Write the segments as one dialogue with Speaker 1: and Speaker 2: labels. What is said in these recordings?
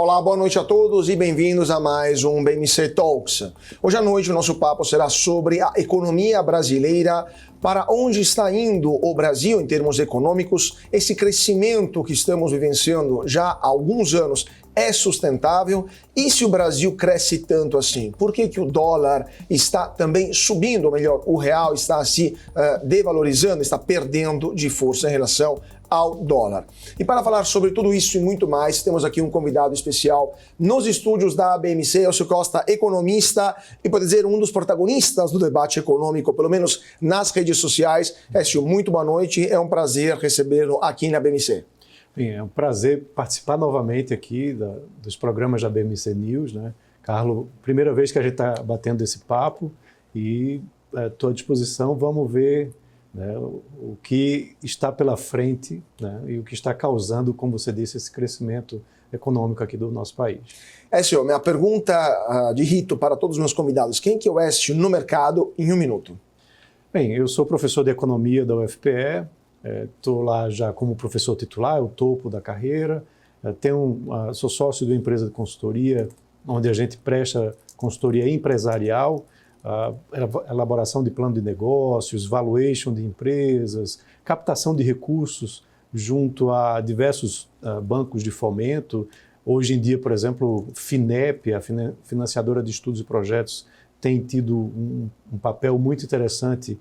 Speaker 1: Olá, boa noite a todos e bem-vindos a mais um BMC Talks. Hoje à noite o nosso papo será sobre a economia brasileira, para onde está indo o Brasil em termos econômicos, esse crescimento que estamos vivenciando já há alguns anos é sustentável? E se o Brasil cresce tanto assim? Por que o dólar está também subindo, ou melhor, o real está se devalorizando, está perdendo de força em relação ao dólar? E para falar sobre tudo isso e muito mais, temos aqui um convidado especial nos estúdios da BMC, Elcio Costa, economista e, pode dizer, um dos protagonistas do debate econômico, pelo menos nas redes sociais. Elcio, muito boa noite, é um prazer recebê-lo aqui na BMC.
Speaker 2: Bem, é um prazer participar novamente aqui dos programas da BMC News, né? Carlos, primeira vez que a gente está batendo esse papo e estou à disposição, vamos ver, né, o que está pela frente, né, e o que está causando, como você disse, esse crescimento econômico aqui do nosso país.
Speaker 1: Senhor, minha pergunta de rito para todos os meus convidados, quem que é o Elcio no mercado em um minuto?
Speaker 2: Bem, eu sou professor de economia da UFPE, estou lá já como professor titular, é o topo da carreira, sou sócio de uma empresa de consultoria, onde a gente presta consultoria empresarial, elaboração de plano de negócios, valuation de empresas, captação de recursos junto a diversos bancos de fomento. Hoje em dia, por exemplo, FINEP, a financiadora de estudos e projetos, tem tido um papel muito interessante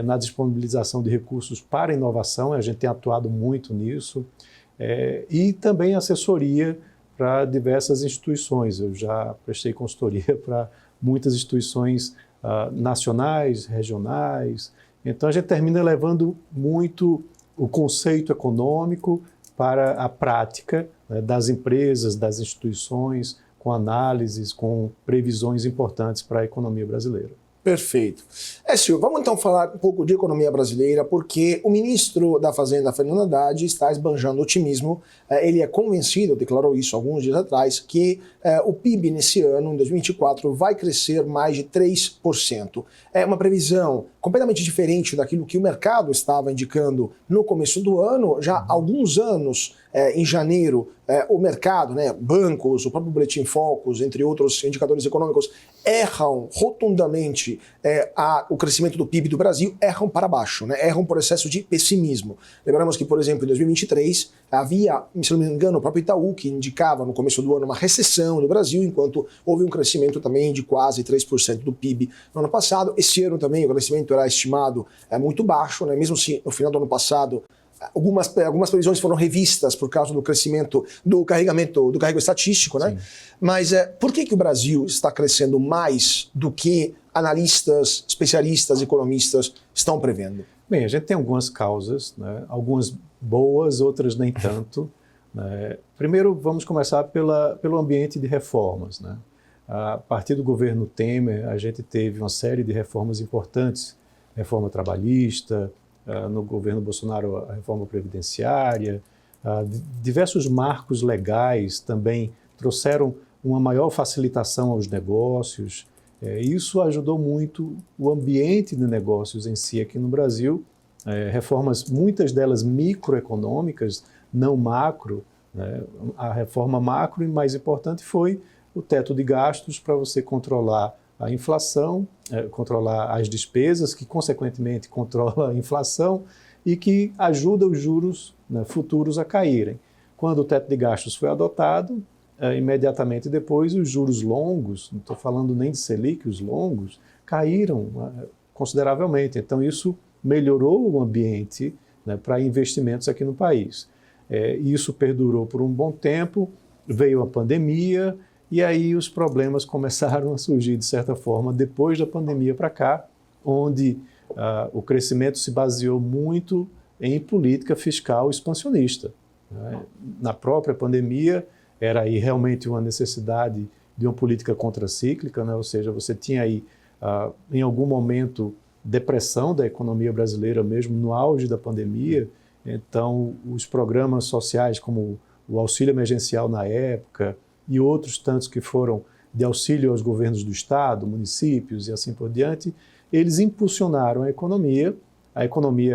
Speaker 2: na disponibilização de recursos para inovação, a gente tem atuado muito nisso, e também assessoria para diversas instituições. Eu já prestei consultoria para muitas instituições nacionais, regionais, então a gente termina levando muito o conceito econômico para a prática, né, das empresas, das instituições, com análises, com previsões importantes para a economia brasileira.
Speaker 1: Perfeito. Elcio, vamos então falar um pouco de economia brasileira, porque o ministro da Fazenda, Fernando Haddad, está esbanjando otimismo. Ele é convencido, declarou isso alguns dias atrás, que o PIB nesse ano, em 2024, vai crescer mais de 3%. É uma previsão completamente diferente daquilo que o mercado estava indicando no começo do ano. Já há alguns anos, em janeiro, o mercado, né, bancos, o próprio Boletim Focus, entre outros indicadores econômicos, erram rotundamente o crescimento do PIB do Brasil, erram para baixo, né, erram por excesso de pessimismo. Lembramos que, por exemplo, em 2023, havia, se não me engano, o próprio Itaú, que indicava no começo do ano uma recessão do Brasil, enquanto houve um crescimento também de quase 3% do PIB no ano passado. Esse ano também o crescimento era estimado muito baixo, né, mesmo se no final do ano passado algumas previsões foram revistas por causa do crescimento do carrego estatístico, né? Sim. Mas por que o Brasil está crescendo mais do que analistas, especialistas, economistas estão prevendo?
Speaker 2: Bem, a gente tem algumas causas, né? Algumas boas, outras nem tanto, né? Primeiro, vamos começar pelo ambiente de reformas, né? A partir do governo Temer, a gente teve uma série de reformas importantes, reforma trabalhista, no governo Bolsonaro a reforma previdenciária, diversos marcos legais também trouxeram uma maior facilitação aos negócios. Isso ajudou muito o ambiente de negócios em si aqui no Brasil. Reformas, muitas delas microeconômicas, não macro, né? A reforma macro e mais importante foi o teto de gastos para você controlar a inflação, controlar as despesas, que consequentemente controla a inflação e que ajuda os juros, né, futuros a caírem. Quando o teto de gastos foi adotado, imediatamente depois os juros longos, não estou falando nem de Selic, os longos, caíram consideravelmente. Então isso melhorou o ambiente, né, para investimentos aqui no país. Isso perdurou por um bom tempo, veio a pandemia, e aí os problemas começaram a surgir, de certa forma, depois da pandemia para cá, onde o crescimento se baseou muito em política fiscal expansionista, né? Na própria pandemia, era aí realmente uma necessidade de uma política contracíclica, né? Ou seja, você tinha aí, em algum momento, depressão da economia brasileira, mesmo no auge da pandemia. Então, os programas sociais, como o auxílio emergencial na época, e outros tantos que foram de auxílio aos governos do Estado, municípios e assim por diante, eles impulsionaram a economia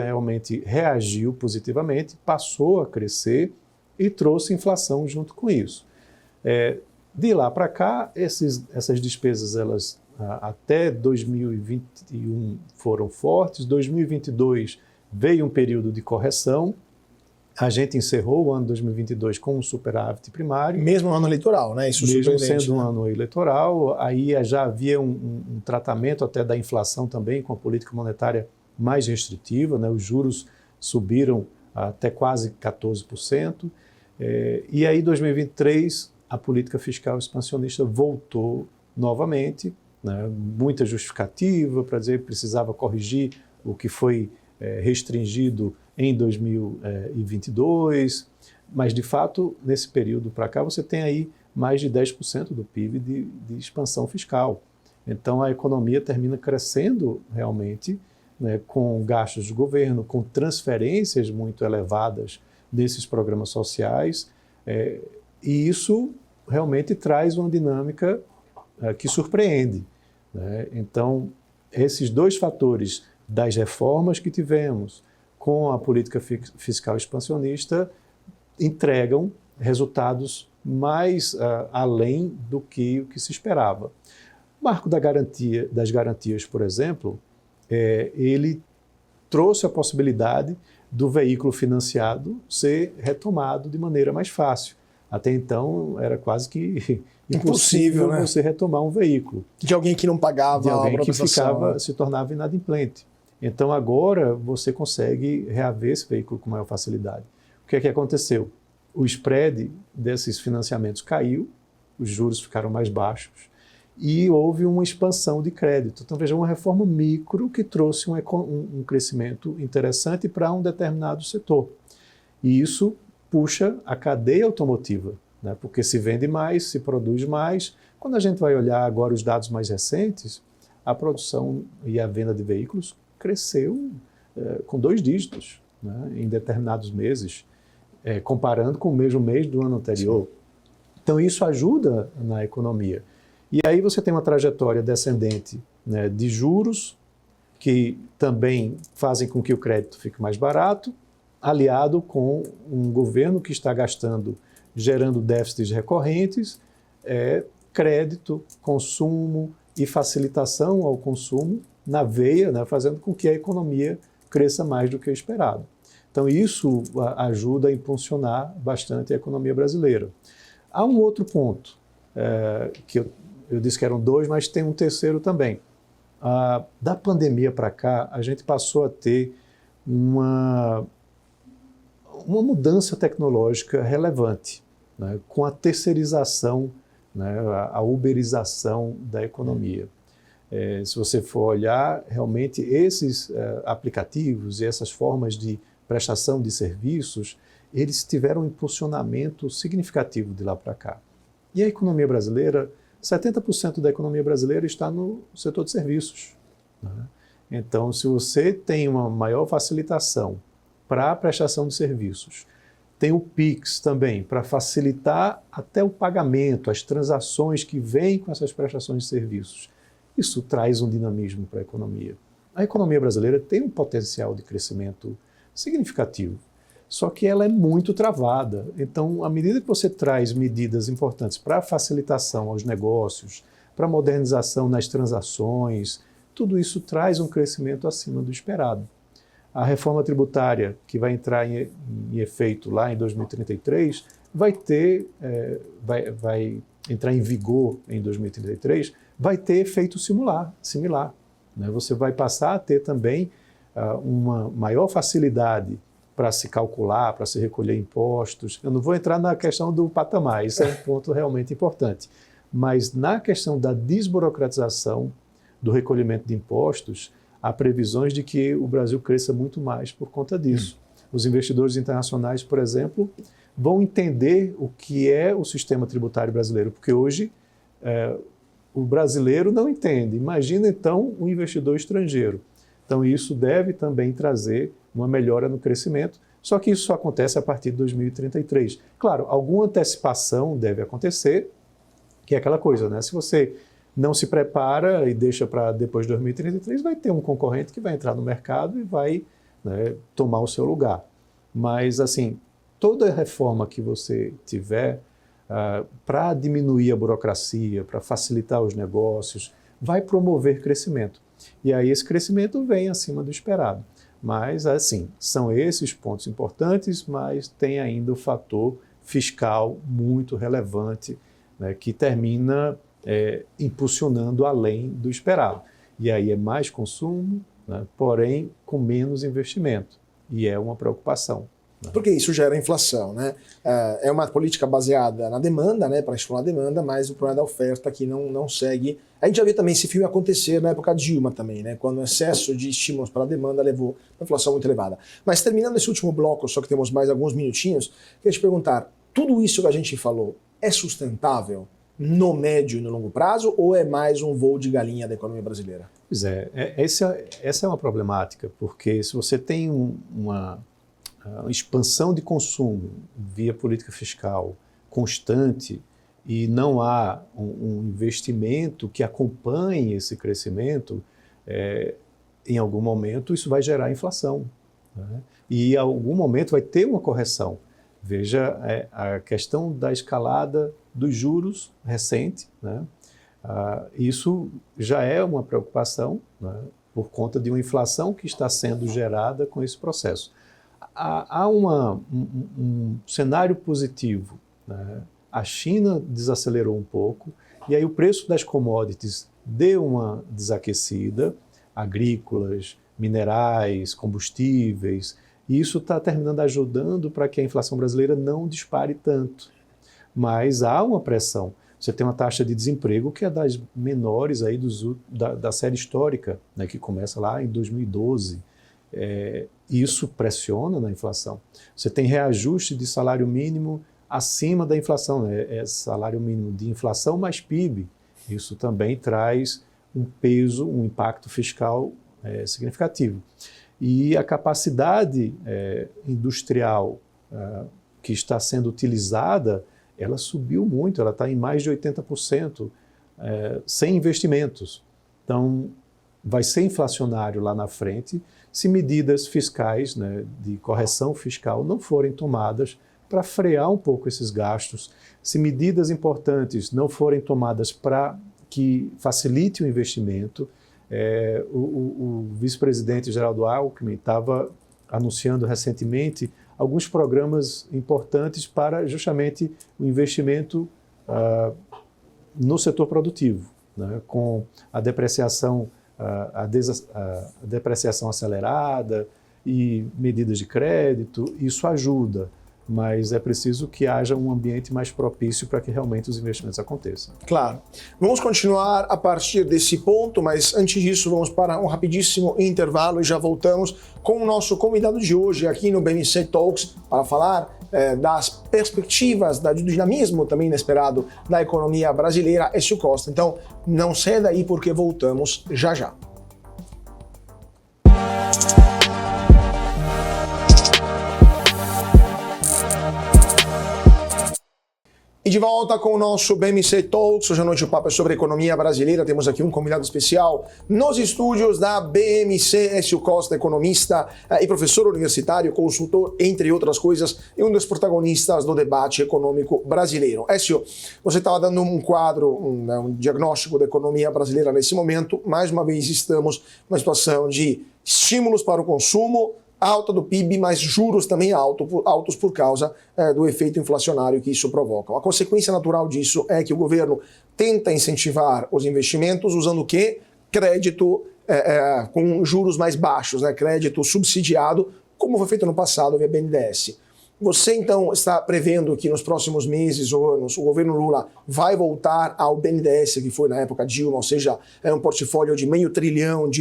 Speaker 2: realmente reagiu positivamente, passou a crescer e trouxe inflação junto com isso. De lá para cá, essas despesas, elas até 2021 foram fortes, 2022 veio um período de correção, a gente encerrou o ano 2022 com um superávit primário.
Speaker 1: Mesmo no ano eleitoral, né? Isso
Speaker 2: mesmo
Speaker 1: surpreendente,
Speaker 2: sendo
Speaker 1: né?
Speaker 2: um ano eleitoral, aí já havia um tratamento até da inflação também, com a política monetária mais restritiva, né? Os juros subiram até quase 14%. E aí, em 2023, a política fiscal expansionista voltou novamente, né? Muita justificativa para dizer que precisava corrigir o que foi restringido em 2022, mas, de fato, nesse período para cá, você tem aí mais de 10% do PIB de expansão fiscal. Então, a economia termina crescendo realmente, né, com gastos de governo, com transferências muito elevadas desses programas sociais, e isso realmente traz uma dinâmica que surpreende, né? Então, esses dois fatores das reformas que tivemos com a política fiscal expansionista entregam resultados mais além do que se esperava. O marco das garantias, por exemplo, ele trouxe a possibilidade do veículo financiado ser retomado de maneira mais fácil. Até então, era quase que impossível, né, você retomar um veículo.
Speaker 1: De alguém que não pagava,
Speaker 2: de alguém que se tornava inadimplente. Então, agora, você consegue reaver esse veículo com maior facilidade. O que é que aconteceu? O spread desses financiamentos caiu, os juros ficaram mais baixos e houve uma expansão de crédito. Então, veja, uma reforma micro que trouxe um crescimento interessante para um determinado setor. E isso puxa a cadeia automotiva, né? Porque se vende mais, se produz mais. Quando a gente vai olhar agora os dados mais recentes, a produção e a venda de veículos cresceu com 2 dígitos, né, em determinados meses, comparando com o mesmo mês do ano anterior. Sim. Então, isso ajuda na economia. E aí você tem uma trajetória descendente, né, de juros, que também fazem com que o crédito fique mais barato, aliado com um governo que está gastando, gerando déficits recorrentes, crédito, consumo e facilitação ao consumo na veia, né, fazendo com que a economia cresça mais do que o esperado. Então, isso ajuda a impulsionar bastante a economia brasileira. Há um outro ponto, que eu disse que eram 2, mas tem um terceiro também. Da pandemia para cá, a gente passou a ter uma mudança tecnológica relevante, né, com a terceirização, né, a uberização da economia. Se você for olhar, realmente esses aplicativos e essas formas de prestação de serviços, eles tiveram um impulsionamento significativo de lá para cá. E a economia brasileira, 70% da economia brasileira está no setor de serviços, né? Então, se você tem uma maior facilitação para a prestação de serviços, tem o PIX também, para facilitar até o pagamento, as transações que vêm com essas prestações de serviços. Isso traz um dinamismo para a economia. A economia brasileira tem um potencial de crescimento significativo, só que ela é muito travada. Então, à medida que você traz medidas importantes para a facilitação aos negócios, para a modernização nas transações, tudo isso traz um crescimento acima do esperado. A reforma tributária, que vai entrar em efeito lá em 2033, vai entrar em vigor em 2033, vai ter efeito similar, né? Você vai passar a ter também uma maior facilidade para se calcular, para se recolher impostos. Eu não vou entrar na questão do patamar, isso é um ponto realmente importante. Mas na questão da desburocratização do recolhimento de impostos, há previsões de que o Brasil cresça muito mais por conta disso. Os investidores internacionais, por exemplo, vão entender o que é o sistema tributário brasileiro, porque hoje o brasileiro não entende. Imagina, então, um investidor estrangeiro. Então, isso deve também trazer uma melhora no crescimento, só que isso só acontece a partir de 2033. Claro, alguma antecipação deve acontecer, que é aquela coisa, né? Se você não se prepara e deixa para depois de 2033, vai ter um concorrente que vai entrar no mercado e vai, né, tomar o seu lugar. Mas, assim, toda reforma que você tiver, para diminuir a burocracia, para facilitar os negócios, vai promover crescimento. E aí esse crescimento vem acima do esperado. Mas, assim, são esses pontos importantes, mas tem ainda o fator fiscal muito relevante, né, que termina impulsionando além do esperado. E aí é mais consumo, né, porém com menos investimento. E é uma preocupação.
Speaker 1: Porque isso gera inflação, né? É uma política baseada na demanda, né, para estimular a demanda, mas o problema da oferta que não segue. A gente já viu também esse filme acontecer na época de Dilma também, né, quando o excesso de estímulos para a demanda levou a uma inflação muito elevada. Mas terminando esse último bloco, só que temos mais alguns minutinhos, queria te perguntar, tudo isso que a gente falou é sustentável no médio e no longo prazo ou é mais um voo de galinha da economia brasileira?
Speaker 2: Pois essa é uma problemática, porque se você tem uma expansão de consumo via política fiscal constante e não há um investimento que acompanhe esse crescimento, em algum momento isso vai gerar inflação, né? E em algum momento vai ter uma correção. Veja a questão da escalada dos juros recente, né? Isso já é uma preocupação, né, por conta de uma inflação que está sendo gerada com esse processo. Há um cenário positivo, né? A China desacelerou um pouco e aí o preço das commodities deu uma desaquecida, agrícolas, minerais, combustíveis, e isso está terminando ajudando para que a inflação brasileira não dispare tanto. Mas há uma pressão. Você tem uma taxa de desemprego que é das menores aí da série histórica, né, que começa lá em 2012. Isso pressiona na inflação. Você tem reajuste de salário mínimo acima da inflação, né? Salário mínimo de inflação mais PIB. Isso também traz um peso, um impacto fiscal significativo. E a capacidade industrial que está sendo utilizada, ela subiu muito, ela está em mais de 80%, sem investimentos. Então, vai ser inflacionário lá na frente se medidas fiscais, né, de correção fiscal não forem tomadas para frear um pouco esses gastos, se medidas importantes não forem tomadas para que facilite o investimento. O vice-presidente Geraldo Alckmin estava anunciando recentemente alguns programas importantes para justamente o investimento no setor produtivo, né, com a depreciação acelerada e medidas de crédito. Isso ajuda, mas é preciso que haja um ambiente mais propício para que realmente os investimentos aconteçam.
Speaker 1: Claro. Vamos continuar a partir desse ponto, mas antes disso vamos para um rapidíssimo intervalo e já voltamos com o nosso convidado de hoje aqui no BMC Talks para falar das perspectivas, do dinamismo também inesperado da economia brasileira, Écio Costa. Então, não saia daí porque voltamos já já. E de volta com o nosso BMC Talks. Hoje à noite o papo é sobre a economia brasileira. Temos aqui um convidado especial nos estúdios da BMC, Écio Costa, economista e professor universitário, consultor, entre outras coisas, e um dos protagonistas do debate econômico brasileiro. Écio, você estava dando um quadro, um diagnóstico da economia brasileira nesse momento. Mais uma vez estamos numa situação de estímulos para o consumo, alta do PIB, mas juros também altos por causa do efeito inflacionário que isso provoca. A consequência natural disso é que o governo tenta incentivar os investimentos usando o quê? Crédito com juros mais baixos, né? Crédito subsidiado, como foi feito no passado via BNDES. Você, então, está prevendo que nos próximos meses ou anos o governo Lula vai voltar ao BNDES, que foi na época Dilma, ou seja, um portfólio de R$500 bilhão,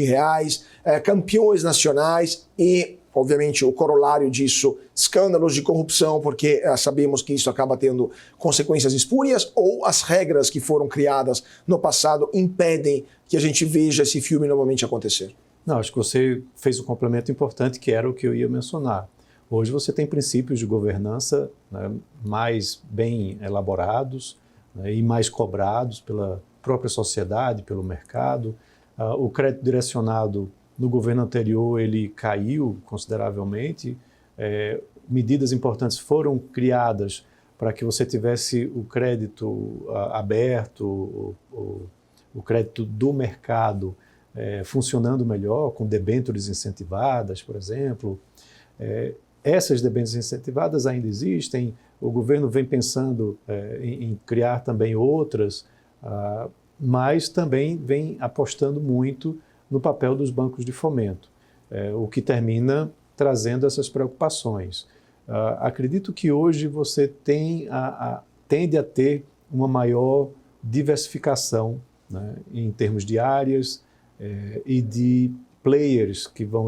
Speaker 1: campeões nacionais e, obviamente, o corolário disso, escândalos de corrupção, porque sabemos que isso acaba tendo consequências espúrias, ou as regras que foram criadas no passado impedem que a gente veja esse filme novamente acontecer?
Speaker 2: Não, acho que você fez um complemento importante, que era o que eu ia mencionar. Hoje você tem princípios de governança, né, mais bem elaborados, né, e mais cobrados pela própria sociedade, pelo mercado. O crédito direcionado no governo anterior ele caiu consideravelmente. Medidas importantes foram criadas para que você tivesse o crédito aberto, o crédito do mercado funcionando melhor, com debêntures incentivadas, por exemplo. Essas debêntures incentivadas ainda existem, o governo vem pensando em criar também outras, mas também vem apostando muito no papel dos bancos de fomento, o que termina trazendo essas preocupações. Acredito que hoje você tende a ter uma maior diversificação, né, em termos de áreas e de players que vão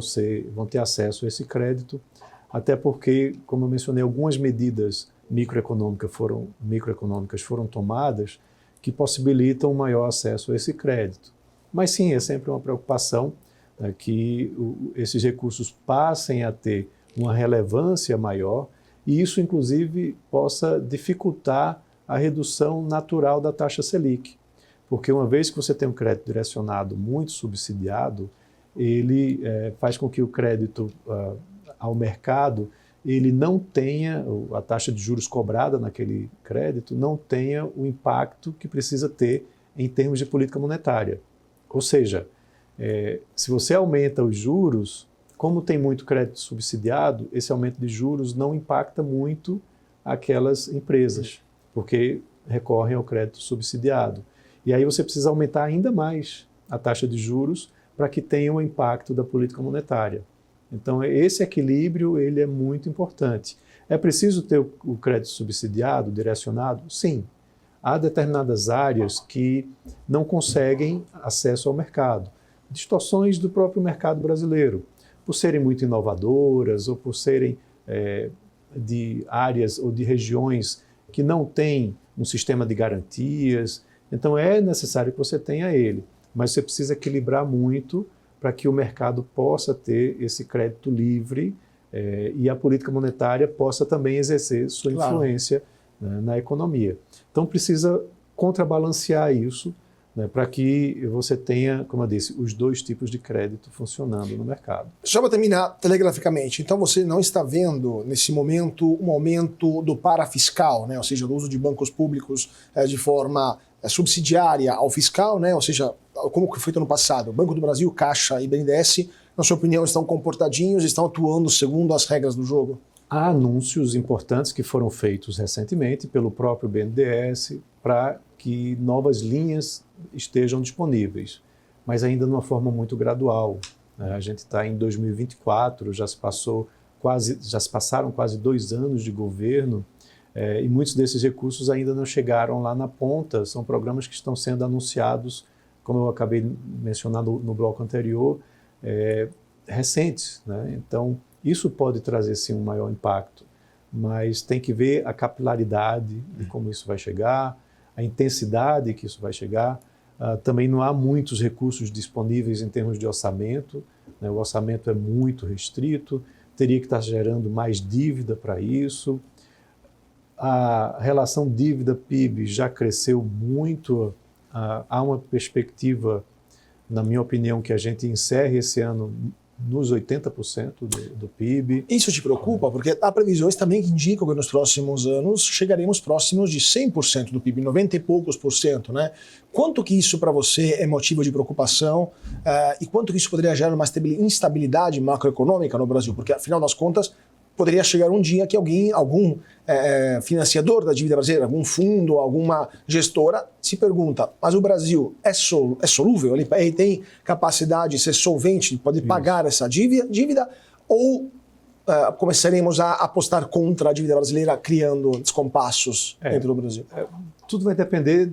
Speaker 2: ter acesso a esse crédito, até porque, como eu mencionei, algumas medidas microeconômicas foram tomadas que possibilitam um maior acesso a esse crédito. Mas sim, é sempre uma preocupação, né, que esses recursos passem a ter uma relevância maior e isso, inclusive, possa dificultar a redução natural da taxa Selic. Porque uma vez que você tem um crédito direcionado muito subsidiado, ele faz com que o crédito ao mercado ele não tenha, a taxa de juros cobrada naquele crédito, não tenha o impacto que precisa ter em termos de política monetária. Ou seja, se você aumenta os juros, como tem muito crédito subsidiado, esse aumento de juros não impacta muito aquelas empresas, porque recorrem ao crédito subsidiado. E aí você precisa aumentar ainda mais a taxa de juros para que tenha o impacto da política monetária. Então, esse equilíbrio ele é muito importante. É preciso ter o crédito subsidiado, direcionado? Sim. Há determinadas áreas que não conseguem acesso ao mercado. Distorções do próprio mercado brasileiro, por serem muito inovadoras ou por serem de áreas ou de regiões que não têm um sistema de garantias. Então, é necessário que você tenha ele, mas você precisa equilibrar muito para que o mercado possa ter esse crédito livre e a política monetária possa também exercer sua influência, né, na economia. Então, precisa contrabalancear isso, né, para que você tenha, como eu disse, os dois tipos de crédito funcionando no mercado.
Speaker 1: Só para terminar telegraficamente, então você não está vendo, nesse momento, um aumento do parafiscal, né, ou seja, do uso de bancos públicos de forma subsidiária ao fiscal, né, ou seja, como foi feito no passado, o Banco do Brasil, Caixa e BNDES, na sua opinião, estão comportadinhos, estão atuando segundo as regras do jogo?
Speaker 2: Há anúncios importantes que foram feitos recentemente pelo próprio BNDES para que novas linhas estejam disponíveis, mas ainda de uma forma muito gradual. A gente está em 2024, já se passaram quase 2 anos de governo, e muitos desses recursos ainda não chegaram lá na ponta. São programas que estão sendo anunciados, como eu acabei de mencionar no bloco anterior, recentes, né? Então, isso pode trazer sim um maior impacto, mas tem que ver a capilaridade de como isso vai chegar, a intensidade que isso vai chegar. Também não há muitos recursos disponíveis em termos de orçamento, né? O orçamento é muito restrito, teria que estar gerando mais dívida para isso. A relação dívida-PIB já cresceu muito, há uma perspectiva, na minha opinião, que a gente encerre esse ano nos 80% do PIB.
Speaker 1: Isso te preocupa? Porque há previsões também que indicam que nos próximos anos chegaremos próximos de 100% do PIB, 90 e poucos por cento, né? Quanto que isso para você é motivo de preocupação e quanto que isso poderia gerar uma instabilidade macroeconômica no Brasil? Porque, afinal das contas, poderia chegar um dia que algum financiador da dívida brasileira, algum fundo, alguma gestora, se pergunta, mas o Brasil é solúvel? Ele tem capacidade de ser solvente, pode pagar essa dívida? Ou começaremos a apostar contra a dívida brasileira, criando descompassos dentro do Brasil?
Speaker 2: Tudo vai depender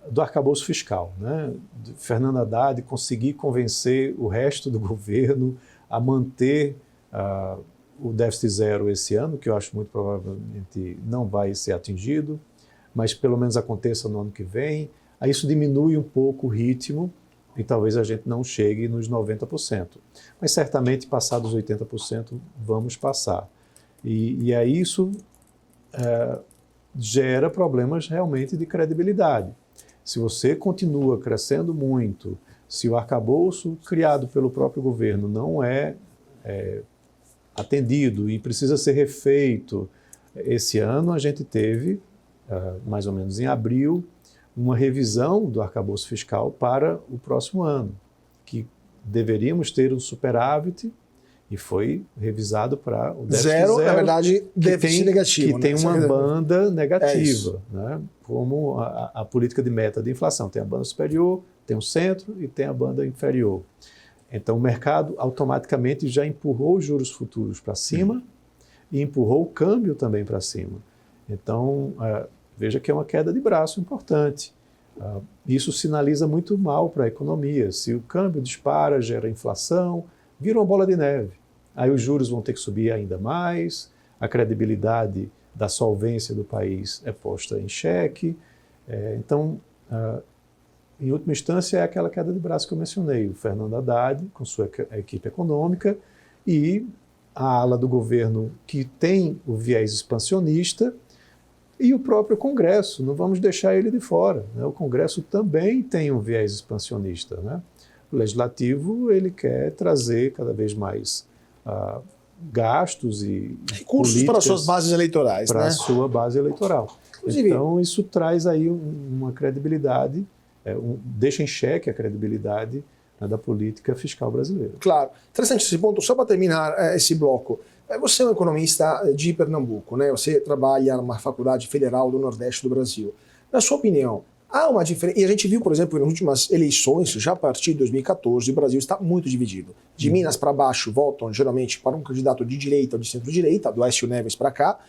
Speaker 2: do arcabouço fiscal, né? De Fernando Haddad conseguir convencer o resto do governo a manter o déficit zero esse ano, que eu acho muito provavelmente não vai ser atingido, mas pelo menos aconteça no ano que vem. Aí isso diminui um pouco o ritmo e talvez a gente não chegue nos 90%. Mas certamente, passados 80%, vamos passar. E aí isso gera problemas realmente de credibilidade. Se você continua crescendo muito, se o arcabouço criado pelo próprio governo não é atendido e precisa ser refeito, Esse ano a gente teve, mais ou menos em abril, uma revisão do arcabouço fiscal para o próximo ano, que deveríamos ter um superávit e foi revisado para o déficit zero,
Speaker 1: na verdade, déficit negativo.
Speaker 2: Que tem uma banda negativa, né? Como a política de meta de inflação. Tem a banda superior, tem o centro e tem a banda inferior. Então, o mercado automaticamente já empurrou os juros futuros para cima e empurrou o câmbio também para cima. Então, veja que é uma queda de braço importante. Isso sinaliza muito mal para a economia. Se o câmbio dispara, gera inflação, vira uma bola de neve. Aí os juros vão ter que subir ainda mais, a credibilidade da solvência do país é posta em xeque. Então, em última instância, é aquela queda de braço que eu mencionei. O Fernando Haddad, com sua equipe econômica, e a ala do governo que tem o viés expansionista, e o próprio Congresso, não vamos deixar ele de fora, né? O Congresso também tem um viés expansionista, né? O Legislativo, ele quer trazer cada vez mais gastos e
Speaker 1: recursos para as suas bases eleitorais,
Speaker 2: para
Speaker 1: né?
Speaker 2: a sua base eleitoral.
Speaker 1: Inclusive,
Speaker 2: então, isso traz aí uma credibilidade, deixa em xeque a credibilidade, né, da política fiscal brasileira.
Speaker 1: Claro. Interessante esse ponto. Só para terminar esse bloco, você é um economista de Pernambuco, né? Você trabalha numa faculdade federal do Nordeste do Brasil. Na sua opinião, há uma diferença? E a gente viu, por exemplo, nas últimas eleições, já a partir de 2014, o Brasil está muito dividido. De Minas para baixo, votam geralmente para um candidato de direita ou de centro-direita, do Aécio Neves para cá,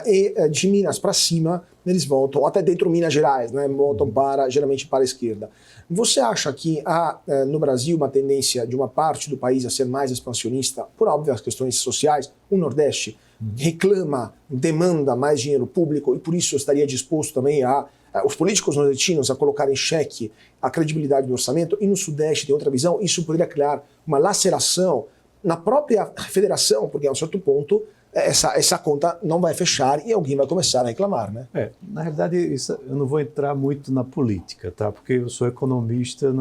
Speaker 1: e de Minas para cima, eles votam, até dentro de Minas Gerais, né? Votam geralmente para a esquerda. Você acha que há no Brasil uma tendência de uma parte do país a ser mais expansionista, por óbvias questões sociais? O Nordeste reclama, demanda mais dinheiro público e por isso estaria disposto também os políticos nordestinos a colocar em xeque a credibilidade do orçamento, e no Sudeste tem outra visão. Isso poderia criar uma laceração na própria federação, porque a um certo ponto essa conta não vai fechar e alguém vai começar a reclamar, né?
Speaker 2: Na realidade, eu não vou entrar muito na política, tá? Porque eu sou economista,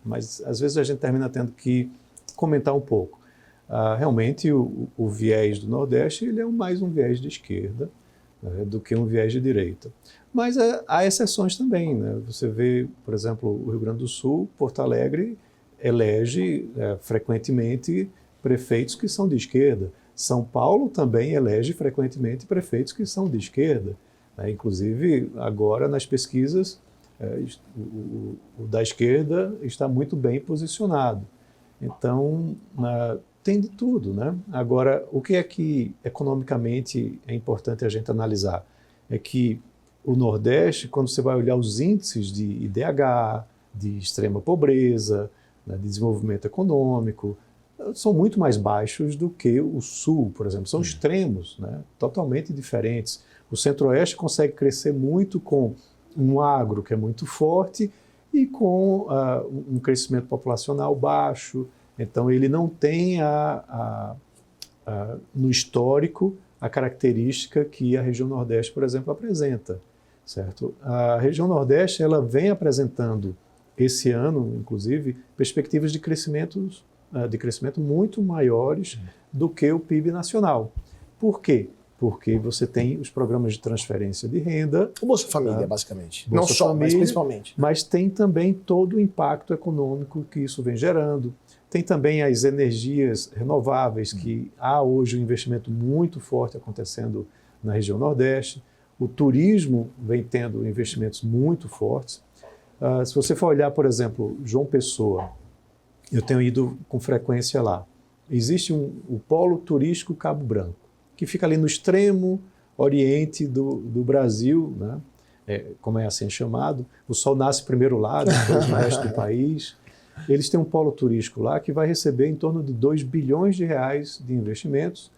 Speaker 2: mas às vezes a gente termina tendo que comentar um pouco. Realmente, o viés do Nordeste ele é mais um viés de esquerda, né, do que um viés de direita. Mas há exceções também, né? Você vê, por exemplo, o Rio Grande do Sul, Porto Alegre elege frequentemente prefeitos que são de esquerda. São Paulo também elege frequentemente prefeitos que são de esquerda. Inclusive, agora nas pesquisas, o da esquerda está muito bem posicionado. Então, tem de tudo, né? Agora, o que é que economicamente é importante a gente analisar? É que o Nordeste, quando você vai olhar os índices de IDH, de extrema pobreza, né, de desenvolvimento econômico, são muito mais baixos do que o Sul, por exemplo. São extremos, né, totalmente diferentes. O Centro-Oeste consegue crescer muito com um agro que é muito forte e com um crescimento populacional baixo. Então, ele não tem no histórico a característica que a região Nordeste, por exemplo, apresenta. Certo? A região Nordeste ela vem apresentando, esse ano, inclusive, perspectivas de crescimento muito maiores do que o PIB nacional. Por quê? Porque você tem os programas de transferência de renda.
Speaker 1: O Bolsa Família, basicamente.
Speaker 2: Bolsa
Speaker 1: Não só,
Speaker 2: Família,
Speaker 1: mas principalmente.
Speaker 2: Mas tem também todo o impacto econômico que isso vem gerando. Tem também as energias renováveis, que há hoje um investimento muito forte acontecendo na região Nordeste. O turismo vem tendo investimentos muito fortes. Se você for olhar, por exemplo, João Pessoa, eu tenho ido com frequência lá. Existe o polo turístico Cabo Branco, que fica ali no extremo oriente do Brasil, né? Como é assim chamado. O sol nasce primeiro lá, depois no resto do país. Eles têm um polo turístico lá que vai receber em torno de 2 bilhões de reais de investimentos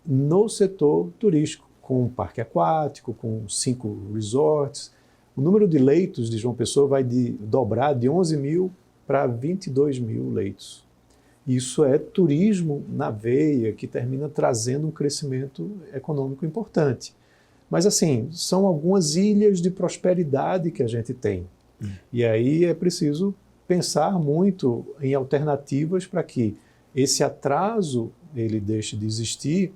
Speaker 2: no setor turístico, com um parque aquático, com 5 resorts. O número de leitos de João Pessoa vai dobrar de 11 mil para 22 mil leitos. Isso é turismo na veia, que termina trazendo um crescimento econômico importante. Mas, assim, são algumas ilhas de prosperidade que a gente tem. E aí é preciso pensar muito em alternativas para que esse atraso ele deixe de existir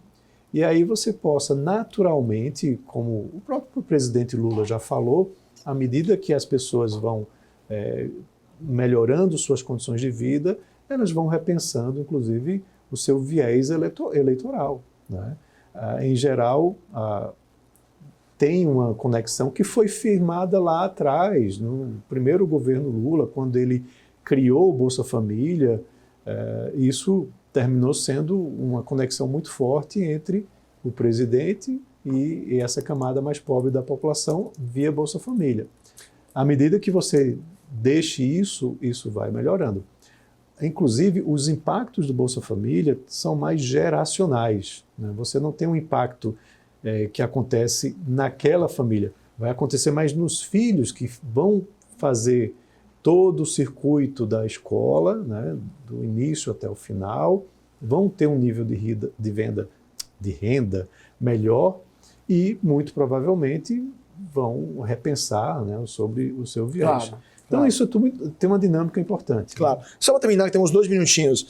Speaker 2: e aí você possa naturalmente, como o próprio presidente Lula já falou, à medida que as pessoas vão melhorando suas condições de vida, elas vão repensando, inclusive, o seu viés eleitoral, né? Em geral, tem uma conexão que foi firmada lá atrás, no primeiro governo Lula, quando ele criou o Bolsa Família. Isso terminou sendo uma conexão muito forte entre o presidente e essa camada mais pobre da população via Bolsa Família. À medida que você deixe isso, isso vai melhorando. Inclusive, os impactos do Bolsa Família são mais geracionais, né? Você não tem um impacto que acontece naquela família. Vai acontecer mais nos filhos que vão fazer todo o circuito da escola, né, do início até o final, vão ter um nível de renda melhor e, muito provavelmente, vão repensar, né, sobre o seu viés.
Speaker 1: Claro.
Speaker 2: Então, isso tudo tem uma dinâmica importante.
Speaker 1: Claro. Só para terminar, que temos 2 minutinhos.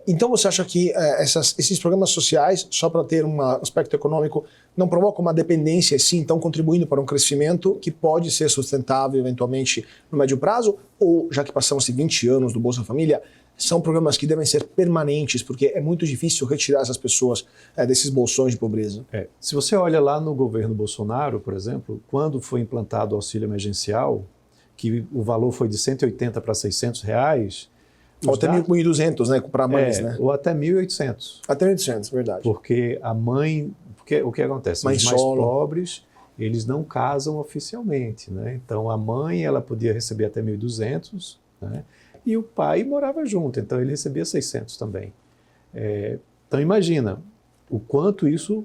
Speaker 1: Então, você acha que esses programas sociais, só para ter um aspecto econômico, não provocam uma dependência, sim, estão contribuindo para um crescimento que pode ser sustentável, eventualmente, no médio prazo? Ou, já que passamos 20 anos do Bolsa Família, são programas que devem ser permanentes, porque é muito difícil retirar essas pessoas desses bolsões de pobreza?
Speaker 2: Se você olha lá no governo Bolsonaro, por exemplo, quando foi implantado o auxílio emergencial, que o valor foi de 180 para 600 reais.
Speaker 1: Ou até 1.200, né, para mães, né?
Speaker 2: Ou até 1.800.
Speaker 1: Até 1.800, verdade.
Speaker 2: Porque o que acontece?
Speaker 1: Mãe
Speaker 2: Os mais
Speaker 1: solo.
Speaker 2: pobres, eles não casam oficialmente, né? Então, a mãe, ela podia receber até 1.200, né? E o pai morava junto, então ele recebia 600 também. Então, imagina o quanto isso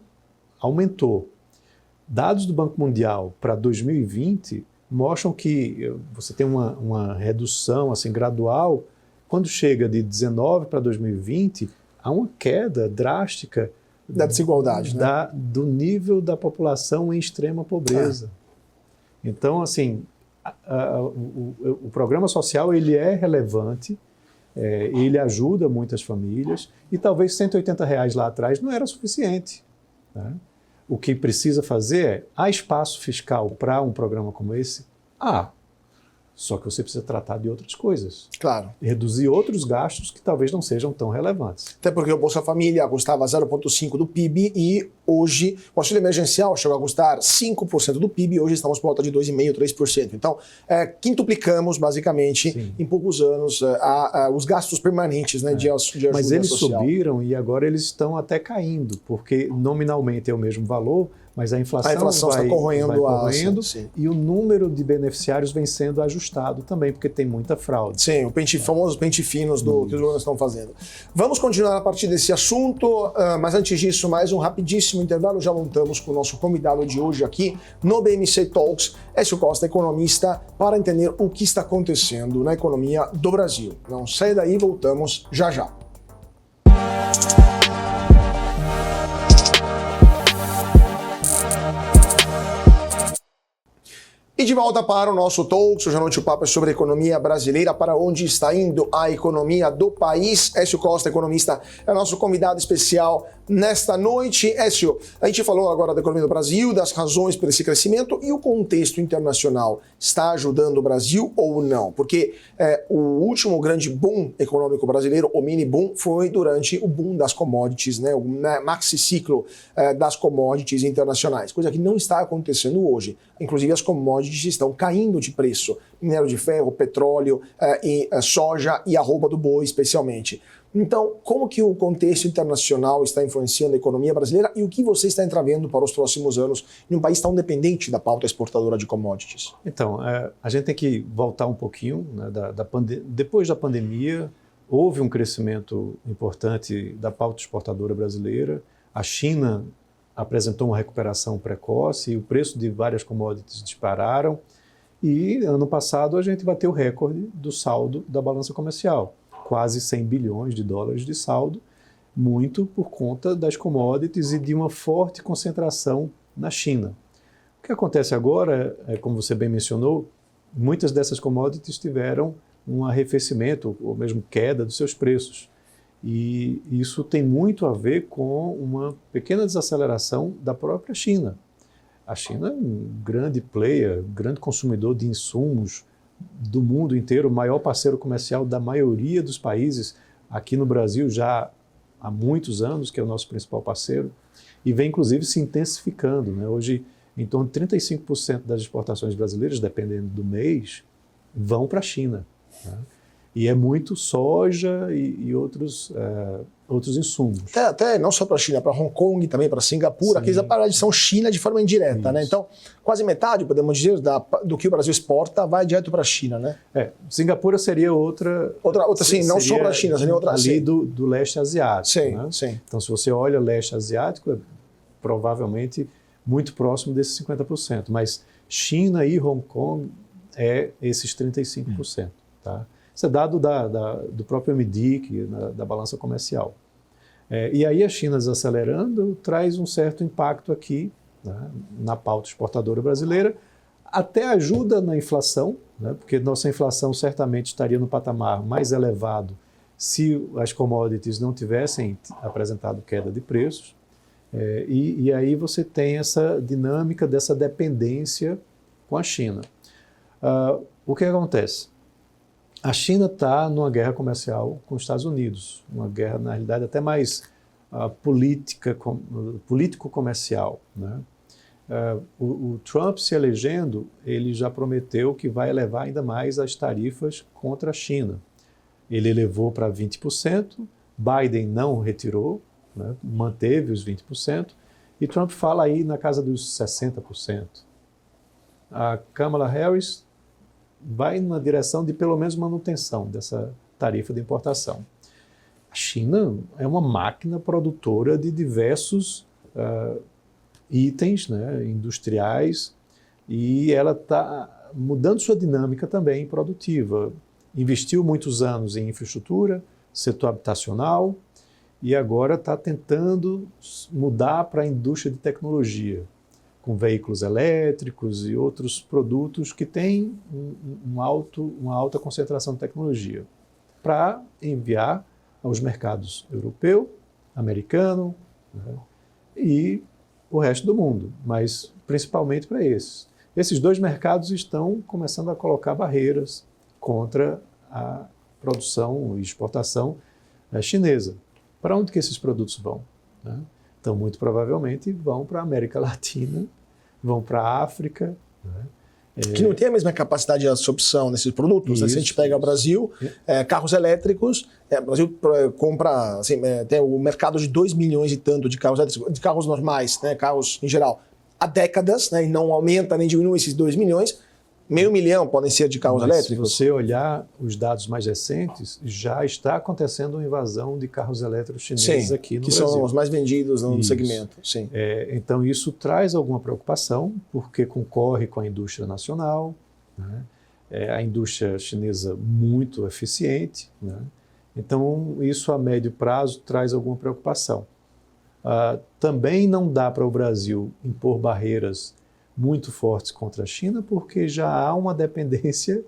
Speaker 2: aumentou. Dados do Banco Mundial para 2020 mostram que você tem uma redução assim, gradual. Quando chega de 19 para 2020, há uma queda drástica
Speaker 1: da desigualdade, né?
Speaker 2: Do nível da população em extrema pobreza. Então, assim, o programa social ele é relevante, ele ajuda muitas famílias, e talvez R$180 lá atrás não era suficiente, né? O que precisa fazer há espaço fiscal para um programa como esse? Só que você precisa tratar de outras coisas.
Speaker 1: Claro.
Speaker 2: Reduzir outros gastos que talvez não sejam tão relevantes.
Speaker 1: Até porque o Bolsa Família custava 0,5% do PIB e hoje o auxílio emergencial chegou a custar 5% do PIB e hoje estamos por volta de 2,5%, 3%. Então, quintuplicamos, basicamente, Sim. em poucos anos, os gastos permanentes, né, de ajuda
Speaker 2: Mas eles
Speaker 1: social.
Speaker 2: Subiram e agora eles estão até caindo, porque nominalmente é o mesmo valor, mas a inflação
Speaker 1: está corroendo,
Speaker 2: e o número de beneficiários vem sendo ajustado também, porque tem muita fraude.
Speaker 1: Sim, o famoso pente finos que os governos estão fazendo. Vamos continuar a partir desse assunto, mas antes disso, mais um rapidíssimo intervalo. Já voltamos com o nosso convidado de hoje aqui no BMC Talks, Écio Costa, economista, para entender o que está acontecendo na economia do Brasil. Não saia daí, voltamos já já. E de volta para o nosso Talks, hoje à noite o papo é sobre a economia brasileira, para onde está indo a economia do país. Écio Costa, economista, é nosso convidado especial nesta noite. Écio, a gente falou agora da economia do Brasil, das razões para esse crescimento, e o contexto internacional está ajudando o Brasil ou não? Porque o último grande boom econômico brasileiro, o mini boom, foi durante o boom das commodities, né, o maxi ciclo das commodities internacionais, coisa que não está acontecendo hoje. Inclusive as commodities estão caindo de preço, minério de ferro, petróleo, e soja e arroba do boi especialmente. Então, como que o contexto internacional está influenciando a economia brasileira e o que você está entravendo para os próximos anos em um país tão dependente da pauta exportadora de commodities?
Speaker 2: Então, a gente tem que voltar um pouquinho, né, depois da pandemia, houve um crescimento importante da pauta exportadora brasileira. A China apresentou uma recuperação precoce e o preço de várias commodities dispararam. E ano passado a gente bateu o recorde do saldo da balança comercial. Quase 100 bilhões de dólares de saldo, muito por conta das commodities e de uma forte concentração na China. O que acontece agora, como você bem mencionou, muitas dessas commodities tiveram um arrefecimento ou mesmo queda dos seus preços. E isso tem muito a ver com uma pequena desaceleração da própria China. A China é um grande player, grande consumidor de insumos do mundo inteiro, o maior parceiro comercial da maioria dos países, aqui no Brasil já há muitos anos, que é o nosso principal parceiro, e vem inclusive se intensificando, né? Hoje, em torno de 35% das exportações brasileiras, dependendo do mês, vão para a China, né? E é muito soja e outros insumos.
Speaker 1: Até não só para a China, para Hong Kong, também para Singapura, aqueles aparatos são China de forma indireta, né? Então, quase metade, podemos dizer, do que o Brasil exporta vai direto para a China, né?
Speaker 2: Singapura seria outra
Speaker 1: sim, não só para a China, seria outra
Speaker 2: ali do leste asiático.
Speaker 1: Sim,
Speaker 2: né?
Speaker 1: sim.
Speaker 2: Então, se você olha o leste asiático, é provavelmente muito próximo desses 50%. Mas China e Hong Kong é esses 35%. Tá? Isso é dado do próprio MDIC, da balança comercial. E aí a China desacelerando traz um certo impacto aqui, né, na pauta exportadora brasileira, até ajuda na inflação, né, porque nossa inflação certamente estaria no patamar mais elevado se as commodities não tivessem apresentado queda de preços. E aí você tem essa dinâmica dessa dependência com a China. O que acontece? A China está numa guerra comercial com os Estados Unidos, uma guerra, na realidade, até mais político-comercial. Né? O Trump se elegendo, ele já prometeu que vai elevar ainda mais as tarifas contra a China. Ele elevou para 20%, Biden não retirou, né? Manteve os 20%, e Trump fala aí na casa dos 60%. A Kamala Harris vai na direção de pelo menos manutenção dessa tarifa de importação. A China é uma máquina produtora de diversos itens, né, industriais, e ela está mudando sua dinâmica também produtiva. Investiu muitos anos em infraestrutura, setor habitacional, e agora está tentando mudar para a indústria de tecnologia, com veículos elétricos e outros produtos que têm uma alta concentração de tecnologia, para enviar aos mercados europeu, americano, né, e o resto do mundo, mas principalmente para esses. Esses dois mercados estão começando a colocar barreiras contra a produção e exportação chinesa. Para onde que esses produtos vão? Né? Então, muito provavelmente, vão para a América Latina, vão para a África. Né?
Speaker 1: Que não tem a mesma capacidade de absorção nesses produtos. Né? Se a gente pega o Brasil, carros elétricos, o Brasil compra, assim, tem o mercado de 2 milhões e tanto de carros elétricos, de carros normais, né? Carros em geral, há décadas, né? E não aumenta nem diminui esses 2 milhões. 500 mil podem ser de carros elétricos.
Speaker 2: Se você olhar os dados mais recentes, já está acontecendo uma invasão de carros elétricos chineses aqui no Brasil.
Speaker 1: Que são os mais vendidos no segmento. Sim.
Speaker 2: Então isso traz alguma preocupação, porque concorre com a indústria nacional, né? A indústria chinesa muito eficiente, né? Então isso a médio prazo traz alguma preocupação. Também não dá para o Brasil impor barreiras muito fortes contra a China, porque já há uma dependência,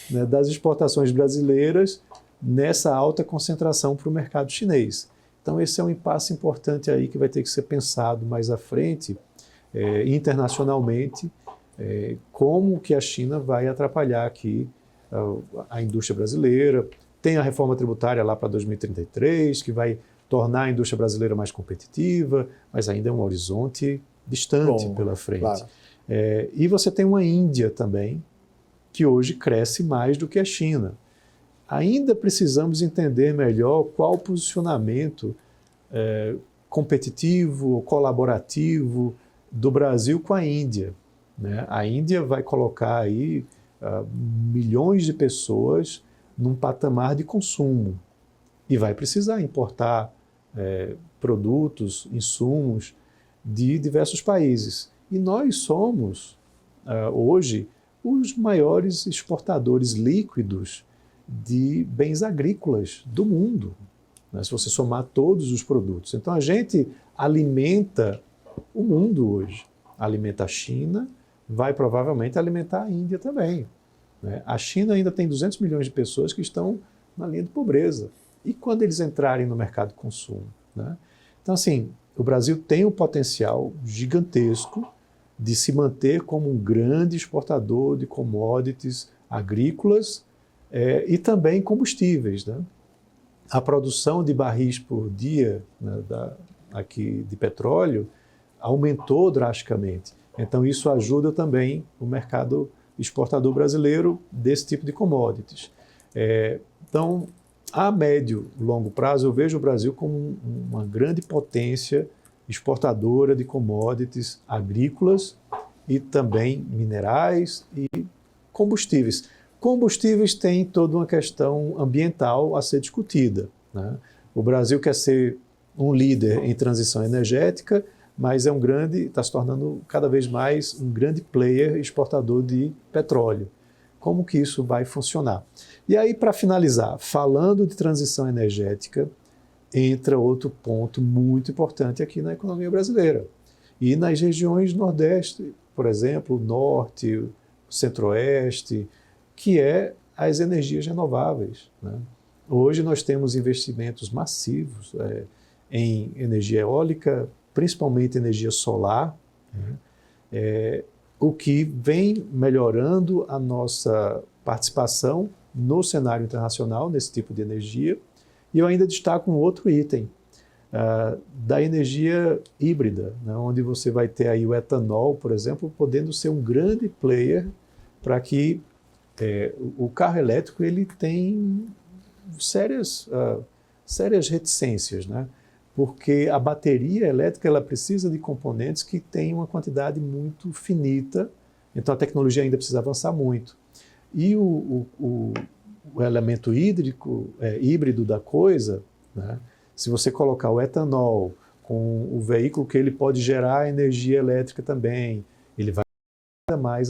Speaker 2: né, das exportações brasileiras nessa alta concentração para o mercado chinês. Então esse é um impasse importante aí que vai ter que ser pensado mais à frente, internacionalmente, como que a China vai atrapalhar aqui a indústria brasileira. Tem a reforma tributária lá para 2033, que vai tornar a indústria brasileira mais competitiva, mas ainda é um horizonte distante pela frente. Claro. E você tem uma Índia também, que hoje cresce mais do que a China. Ainda precisamos entender melhor qual o posicionamento competitivo, colaborativo do Brasil com a Índia. Né? A Índia vai colocar aí milhões de pessoas num patamar de consumo e vai precisar importar produtos, insumos de diversos países. E nós somos, hoje, os maiores exportadores líquidos de bens agrícolas do mundo, né? Se você somar todos os produtos. Então, a gente alimenta o mundo hoje. Alimenta a China, vai provavelmente alimentar a Índia também. Né? A China ainda tem 200 milhões de pessoas que estão na linha de pobreza. e quando eles entrarem no mercado de consumo, né? Então, assim, o Brasil tem um potencial gigantesco de se manter como um grande exportador de commodities agrícolas e também combustíveis, né? A produção de barris por dia, né, aqui de petróleo aumentou drasticamente. Então, isso ajuda também o mercado exportador brasileiro desse tipo de commodities. Então, a médio e longo prazo, eu vejo o Brasil como uma grande potência exportadora de commodities agrícolas e também minerais e combustíveis. Combustíveis tem toda uma questão ambiental a ser discutida, né? O Brasil quer ser um líder em transição energética, mas está se tornando cada vez mais um grande player exportador de petróleo. Como que isso vai funcionar? E aí, para finalizar, falando de transição energética, entra outro ponto muito importante aqui na economia brasileira. E nas regiões Nordeste, por exemplo, Norte, Centro-Oeste, que é as energias renováveis, né? Hoje nós temos investimentos massivos em energia eólica, principalmente energia solar, né? O que vem melhorando a nossa participação no cenário internacional, nesse tipo de energia. E eu ainda destaco um outro item, da energia híbrida, né, onde você vai ter aí o etanol, por exemplo, podendo ser um grande player para que o carro elétrico ele tem sérias reticências, né? Porque a bateria elétrica ela precisa de componentes que têm uma quantidade muito finita, então a tecnologia ainda precisa avançar muito. E o elemento híbrido da coisa, né? Se você colocar o etanol com o veículo que ele pode gerar energia elétrica também, ele vai ainda mais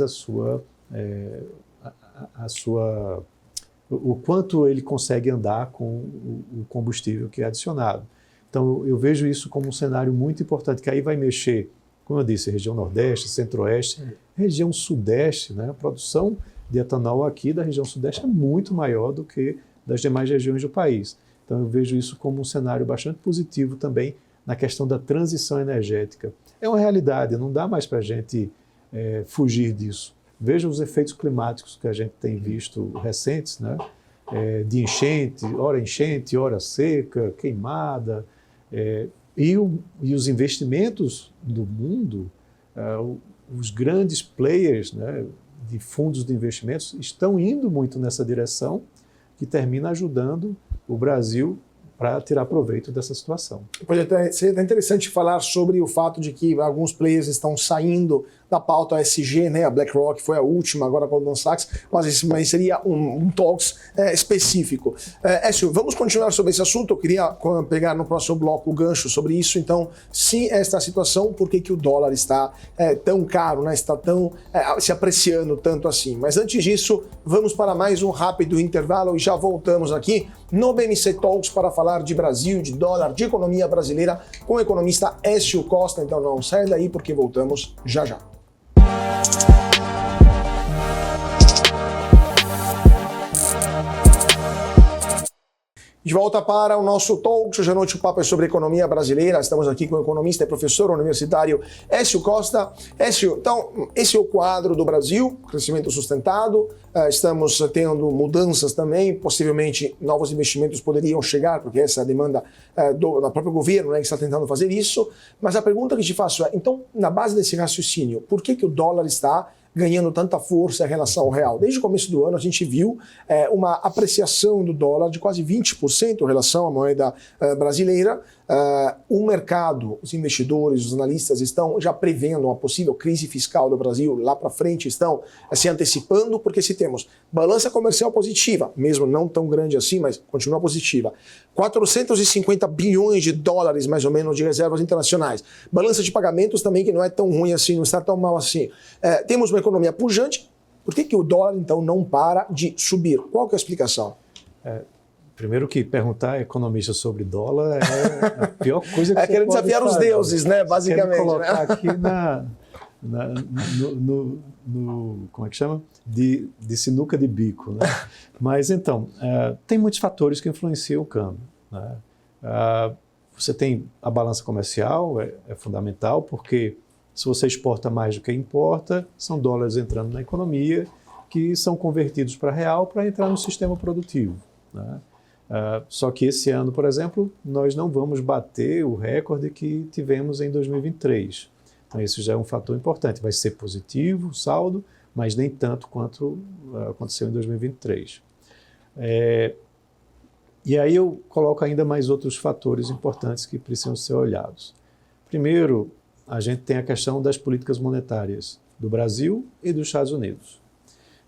Speaker 2: o quanto ele consegue andar com o combustível que é adicionado. Então, eu vejo isso como um cenário muito importante, que aí vai mexer, como eu disse, região Nordeste, Centro-Oeste, região Sudeste, né? A produção de etanol aqui da região Sudeste é muito maior do que das demais regiões do país. Então, eu vejo isso como um cenário bastante positivo também na questão da transição energética. É uma realidade, não dá mais para a gente fugir disso. Veja os efeitos climáticos que a gente tem visto recentes, né? De enchente, hora seca, queimada, e os investimentos do mundo, os grandes players, né, de fundos de investimentos estão indo muito nessa direção, que termina ajudando o Brasil para tirar proveito dessa situação.
Speaker 1: Seria interessante falar sobre o fato de que alguns players estão saindo da pauta ESG, né? A BlackRock foi a última, agora com a Goldman Sachs, mas seria um talks específico. Écio, vamos continuar sobre esse assunto. Eu queria pegar no próximo bloco o gancho sobre isso. Então, se esta é a situação, por que o dólar está tão caro, né? Está tão se apreciando tanto assim? Mas antes disso, vamos para mais um rápido intervalo e já voltamos aqui no BMC Talks para falar de Brasil, de dólar, de economia brasileira com o economista Écio Costa. Então não saia daí porque voltamos já já. De volta para o nosso talk. Hoje à noite o papo é sobre economia brasileira. Estamos aqui com o economista e professor universitário Écio Costa. Écio, então, esse é o quadro do Brasil, crescimento sustentado. Estamos tendo mudanças também, possivelmente novos investimentos poderiam chegar, porque essa é a demanda do próprio governo, né, que está tentando fazer isso. Mas a pergunta que te faço é, então, na base desse raciocínio, por que o dólar está ganhando tanta força em relação ao real? Desde o começo do ano a gente viu uma apreciação do dólar de quase 20% em relação à moeda brasileira. O mercado, os investidores, os analistas estão já prevendo uma possível crise fiscal do Brasil lá para frente, estão se antecipando, porque se temos balança comercial positiva, mesmo não tão grande assim, mas continua positiva, 450 bilhões de dólares mais ou menos de reservas internacionais, balança de pagamentos também que não é tão ruim assim, não está tão mal assim, temos uma economia pujante. Por que o dólar então não para de subir? Qual que é a explicação?
Speaker 2: Primeiro que perguntar economista sobre dólar é a pior coisa que você
Speaker 1: querer
Speaker 2: pode
Speaker 1: desafiar
Speaker 2: fazer.
Speaker 1: os deuses, né? Basicamente.
Speaker 2: Quer colocar
Speaker 1: né?
Speaker 2: aqui como é que chama? De sinuca de bico, né? Mas então, tem muitos fatores que influenciam o câmbio. né? Você tem a balança comercial, é fundamental, porque se você exporta mais do que importa, são dólares entrando na economia que são convertidos para real para entrar no sistema produtivo, né? Só que esse ano, por exemplo, nós não vamos bater o recorde que tivemos em 2023. Então, esse já é um fator importante. Vai ser positivo o saldo, mas nem tanto quanto aconteceu em 2023. E aí eu coloco ainda mais outros fatores importantes que precisam ser olhados. Primeiro, a gente tem a questão das políticas monetárias do Brasil e dos Estados Unidos.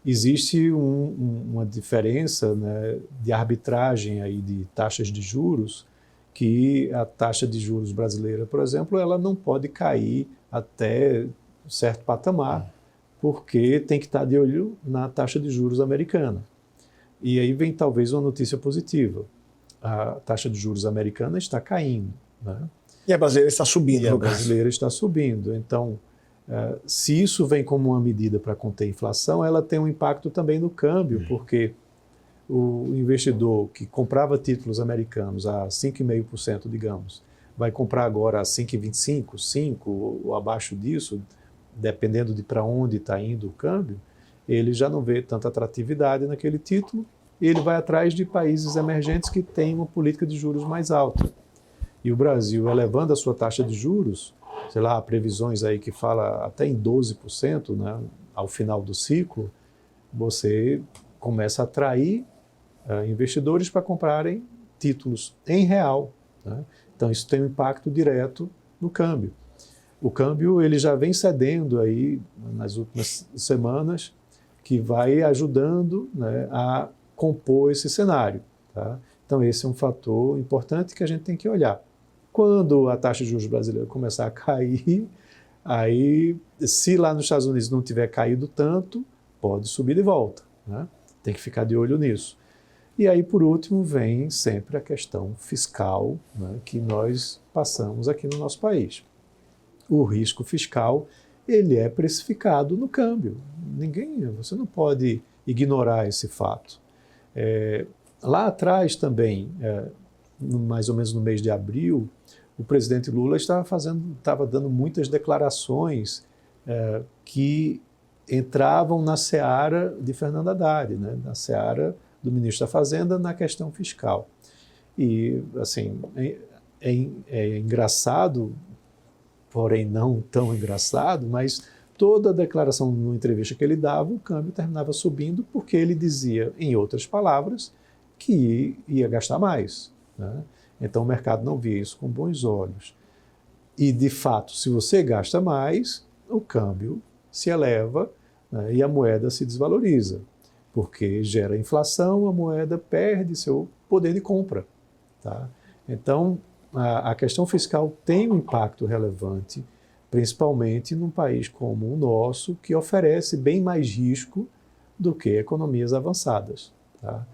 Speaker 2: Existe uma diferença, né, de arbitragem aí de taxas de juros, que a taxa de juros brasileira, por exemplo, ela não pode cair até um certo patamar, porque tem que estar de olho na taxa de juros americana. E aí vem talvez uma notícia positiva. A taxa de juros americana está caindo, né?
Speaker 1: E a brasileira está subindo.
Speaker 2: E a brasileira está subindo. Então, se isso vem como uma medida para conter a inflação, ela tem um impacto também no câmbio, porque o investidor que comprava títulos americanos a 5,5%, digamos, vai comprar agora a 5,25%, 5% ou abaixo disso, dependendo de para onde está indo o câmbio, ele já não vê tanta atratividade naquele título e ele vai atrás de países emergentes que têm uma política de juros mais alta. E o Brasil, elevando a sua taxa de juros, sei lá, previsões aí que fala até em 12%, né, ao final do ciclo, você começa a atrair investidores para comprarem títulos em real, né? Então isso tem um impacto direto no câmbio. O câmbio ele já vem cedendo aí nas últimas semanas, que vai ajudando, né, a compor esse cenário, tá? Então esse é um fator importante que a gente tem que olhar. Quando a taxa de juros brasileira começar a cair, aí se lá nos Estados Unidos não tiver caído tanto, pode subir de volta, né? Tem que ficar de olho nisso. E aí, por último, vem sempre a questão fiscal, né, que nós passamos aqui no nosso país. O risco fiscal, ele é precificado no câmbio. Você não pode ignorar esse fato. Lá atrás também, mais ou menos no mês de abril, o presidente Lula estava dando muitas declarações que entravam na seara de Fernando Haddad, né, na seara do ministro da Fazenda na questão fiscal. E, assim, é engraçado, porém não tão engraçado, mas toda a declaração numa entrevista que ele dava, o câmbio terminava subindo porque ele dizia, em outras palavras, que ia gastar mais, né? Então o mercado não via isso com bons olhos. E, de fato, se você gasta mais, o câmbio se eleva, né, e a moeda se desvaloriza, porque gera inflação, a moeda perde seu poder de compra, tá? Então, a questão fiscal tem um impacto relevante, principalmente num país como o nosso, que oferece bem mais risco do que economias avançadas, tá?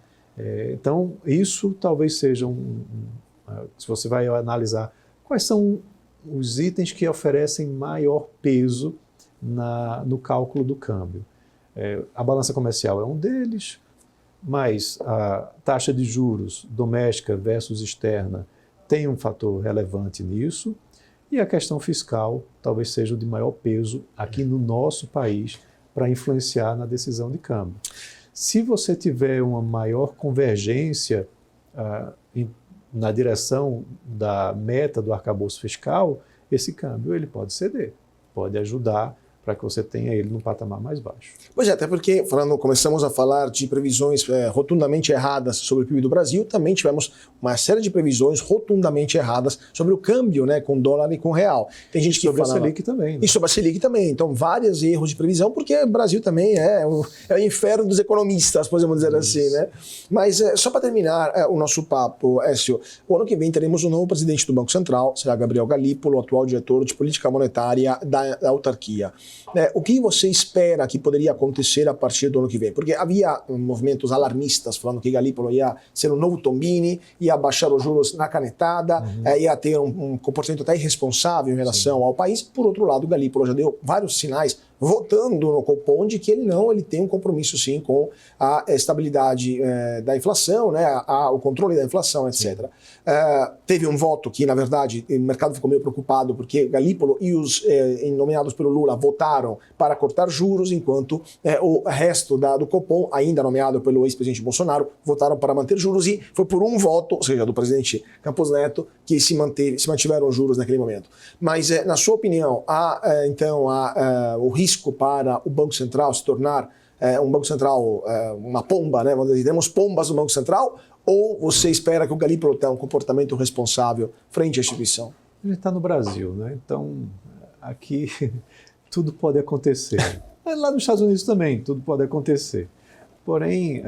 Speaker 2: Então, isso talvez seja se você vai analisar quais são os itens que oferecem maior peso no cálculo do câmbio. A balança comercial é um deles, mas a taxa de juros doméstica versus externa tem um fator relevante nisso, e a questão fiscal talvez seja o de maior peso aqui no nosso país para influenciar na decisão de câmbio. Se você tiver uma maior convergência na direção da meta do arcabouço fiscal, esse câmbio ele pode ceder, pode ajudar para que você tenha ele num patamar mais baixo.
Speaker 1: Pois é, até porque começamos a falar de previsões rotundamente erradas sobre o PIB do Brasil, também tivemos uma série de previsões rotundamente erradas sobre o câmbio, né, com dólar e com real. Tem gente que
Speaker 2: sobre
Speaker 1: fala,
Speaker 2: a Selic também, né?
Speaker 1: E sobre a Selic também. Então, vários erros de previsão, porque o Brasil também é o inferno dos economistas, podemos dizer assim, né? Mas só para terminar o nosso papo, Écio, o ano que vem teremos um novo presidente do Banco Central, será Gabriel Galípolo, atual diretor de política monetária da autarquia. O que você espera que poderia acontecer a partir do ano que vem? Porque havia movimentos alarmistas falando que Galípolo ia ser um novo Tombini, ia baixar os juros na canetada, ia ter um comportamento até irresponsável em relação ao país. Por outro lado, Galípolo já deu vários sinais votando no Copom de que ele tem um compromisso sim com a estabilidade da inflação, né, o controle da inflação, etc. Teve um voto que, na verdade, o mercado ficou meio preocupado porque Galípolo e os nomeados pelo Lula votaram para cortar juros, enquanto o resto do Copom, ainda nomeado pelo ex-presidente Bolsonaro, votaram para manter juros, e foi por um voto, ou seja, do presidente Campos Neto, que se mantiveram os juros naquele momento. Mas, na sua opinião, o risco para o Banco Central se tornar um Banco Central, uma pomba, né? Vamos dizer, temos pombas no Banco Central, ou você espera que o Galípolo tenha um comportamento responsável frente à instituição?
Speaker 2: Ele está no Brasil, né? Então aqui tudo pode acontecer. Mas lá nos Estados Unidos também tudo pode acontecer. Porém,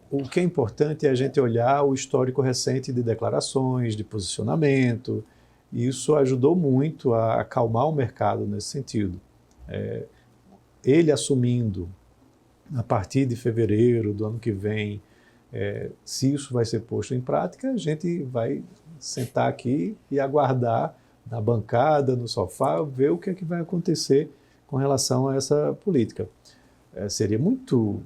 Speaker 2: o que é importante é a gente olhar o histórico recente de declarações, de posicionamento. E isso ajudou muito a acalmar o mercado nesse sentido. Ele assumindo, a partir de fevereiro do ano que vem, se isso vai ser posto em prática, a gente vai sentar aqui e aguardar na bancada, no sofá, ver o que é que vai acontecer com relação a essa política. Seria muito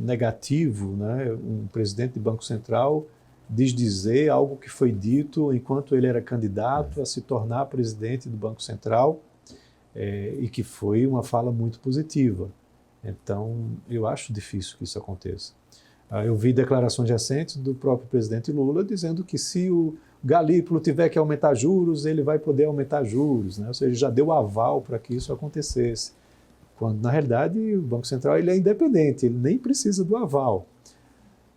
Speaker 2: negativo, né, um presidente de Banco Central desdizer algo que foi dito enquanto ele era candidato a se tornar presidente do Banco Central, e que foi uma fala muito positiva. Então, eu acho difícil que isso aconteça. Eu vi declarações recentes do próprio presidente Lula dizendo que se o Galípolo tiver que aumentar juros, ele vai poder aumentar juros, né? Ou seja, já deu aval para que isso acontecesse. Quando, na realidade, o Banco Central ele é independente, ele nem precisa do aval.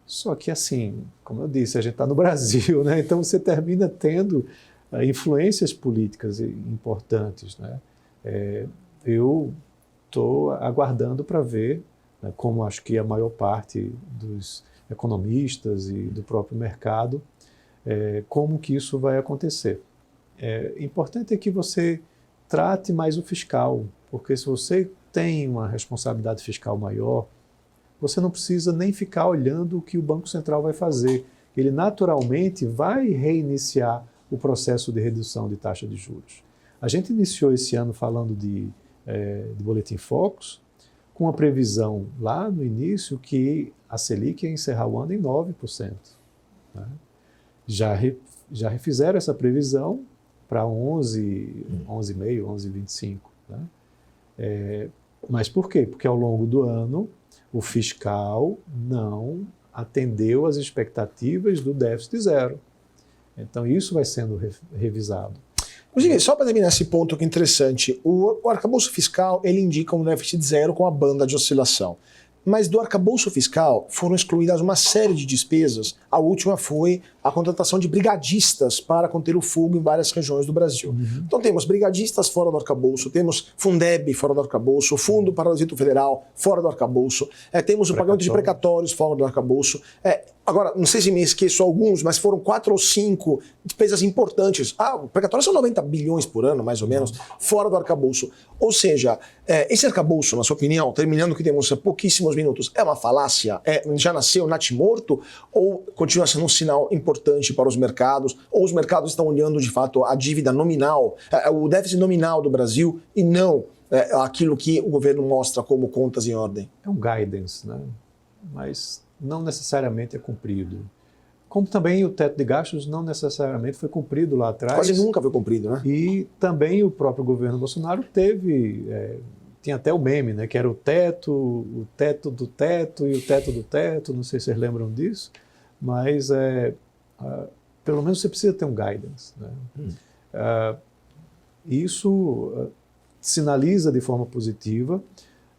Speaker 2: Só que, assim, como eu disse, a gente está no Brasil, né? Então você termina tendo influências políticas importantes, né? Eu estou aguardando para ver, né, como acho que a maior parte dos economistas e do próprio mercado, como que isso vai acontecer. Importante é que você trate mais o fiscal, porque se você tem uma responsabilidade fiscal maior, você não precisa nem ficar olhando o que o Banco Central vai fazer. Ele naturalmente vai reiniciar o processo de redução de taxa de juros. A gente iniciou esse ano falando de Boletim Focus, com a previsão lá no início que a Selic ia encerrar o ano em 9%. Né? Já refizeram essa previsão para 11,5%, 11,25%. Né? Mas por quê? Porque ao longo do ano o fiscal não atendeu às expectativas do déficit zero. Então isso vai sendo revisado.
Speaker 1: Só para terminar esse ponto que é interessante, o arcabouço fiscal ele indica um déficit zero com a banda de oscilação. Mas do arcabouço fiscal foram excluídas uma série de despesas. A última foi a contratação de brigadistas para conter o fogo em várias regiões do Brasil. Uhum. Então temos brigadistas fora do arcabouço, temos Fundeb fora do arcabouço, Fundo para o Distrito Federal fora do arcabouço, temos o pagamento de precatórios fora do arcabouço. Agora, não sei se me esqueço alguns, mas foram 4 ou 5 despesas importantes. O precatório são 90 bilhões por ano, mais ou menos, fora do arcabouço. Ou seja, esse arcabouço, na sua opinião, terminando que temos pouquíssimos minutos, é uma falácia? Já nasceu natimorto? Ou continua sendo um sinal importante para os mercados? Ou os mercados estão olhando, de fato, a dívida nominal, o déficit nominal do Brasil e não aquilo que o governo mostra como contas em ordem?
Speaker 2: É um guidance, né? Mas não necessariamente é cumprido. Como também o teto de gastos não necessariamente foi cumprido lá atrás.
Speaker 1: Quase nunca foi cumprido, né?
Speaker 2: E também o próprio governo Bolsonaro teve, tinha até o meme, né, que era o teto do teto e o teto do teto, não sei se vocês lembram disso, mas pelo menos você precisa ter um guidance. Né? Isso sinaliza de forma positiva,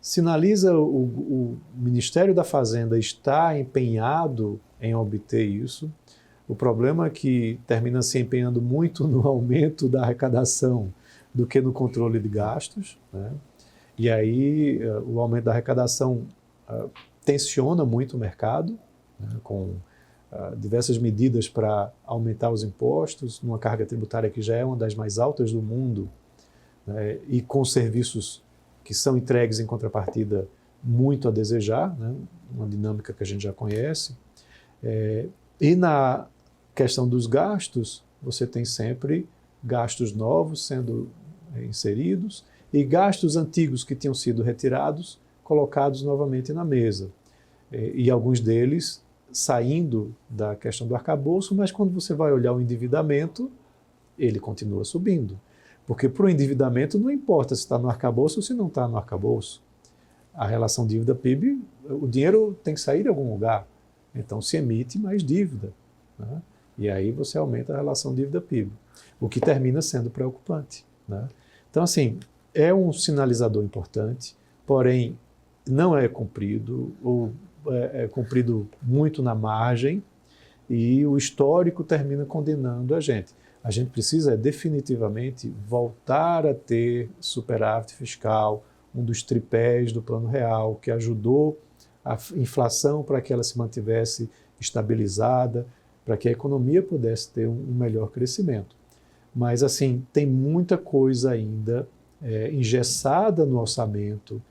Speaker 2: sinaliza o Ministério da Fazenda está empenhado em obter isso. O problema é que termina se empenhando muito no aumento da arrecadação do que no controle de gastos. Né? E aí o aumento da arrecadação tensiona muito o mercado, né? Com diversas medidas para aumentar os impostos, numa carga tributária que já é uma das mais altas do mundo, né? E com serviços que são entregues em contrapartida muito a desejar, né? Uma dinâmica que a gente já conhece. E na questão dos gastos, você tem sempre gastos novos sendo inseridos e gastos antigos que tinham sido retirados, colocados novamente na mesa. E alguns deles saindo da questão do arcabouço, mas quando você vai olhar o endividamento, ele continua subindo. Porque para o endividamento não importa se está no arcabouço ou se não está no arcabouço. A relação dívida-PIB, o dinheiro tem que sair de algum lugar. Então se emite mais dívida, né? E aí você aumenta a relação dívida-PIB, o que termina sendo preocupante, né? Então, assim, é um sinalizador importante, porém não é cumprido, ou é cumprido muito na margem, e o histórico termina condenando a gente. A gente precisa definitivamente voltar a ter superávit fiscal, um dos tripés do Plano Real, que ajudou a inflação para que ela se mantivesse estabilizada, para que a economia pudesse ter um melhor crescimento. Mas, assim, tem muita coisa ainda engessada no orçamento